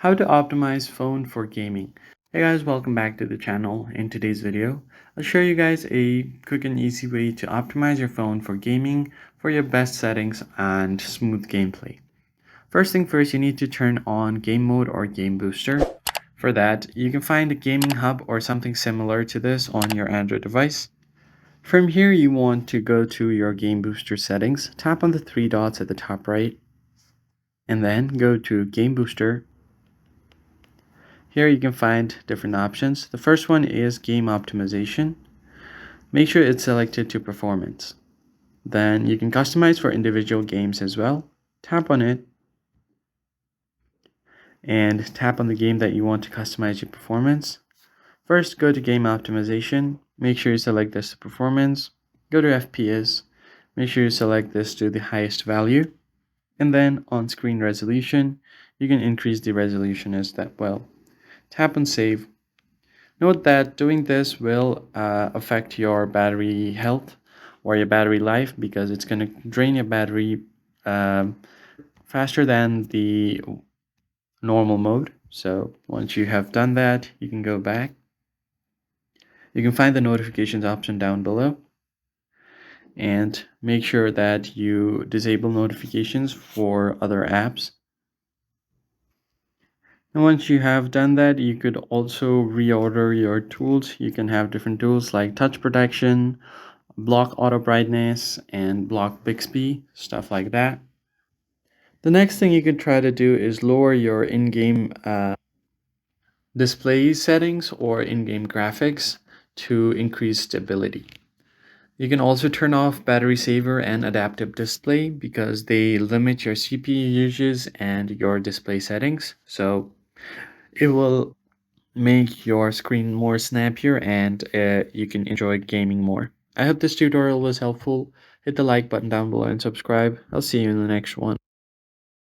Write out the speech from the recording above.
How to optimize phone for gaming. Hey guys, welcome back to the channel. In today's video, I'll show you guys a quick and easy way to optimize your phone for gaming for your best settings and smooth gameplay. First thing first, you need to turn on game mode or game booster. For that, you can find a gaming hub or something similar to this on your Android device. From here, you want to go to your game booster settings, tap on the three dots at the top right, and then go to game booster. Here you can find different options. The first one is game optimization. Make sure it's selected to performance. Then you can customize for individual games as well. Tap on it and tap on the game that you want to customize your performance. First, go to game optimization. Make sure you select this to performance. Go to FPS. Make sure you select this to the highest value. And then on screen resolution, you can increase the resolution as that well. Tap on save. Note that doing this will affect your battery health or your battery life because it's going to drain your battery faster than the normal mode. So once you have done that, you can go back. You can find the notifications option down below and make sure that you disable notifications for other apps. And once you have done that, you could also reorder your tools. You can have different tools like touch protection, block auto brightness, and block Bixby, stuff like that. The next thing you can try to do is lower your in-game display settings or in-game graphics to increase stability. You can also turn off battery saver and adaptive display because they limit your CPU usage and your display settings. So it will make your screen more snappier and you can enjoy gaming more. I hope this tutorial was helpful. Hit the like button down below and subscribe. I'll see you in the next one.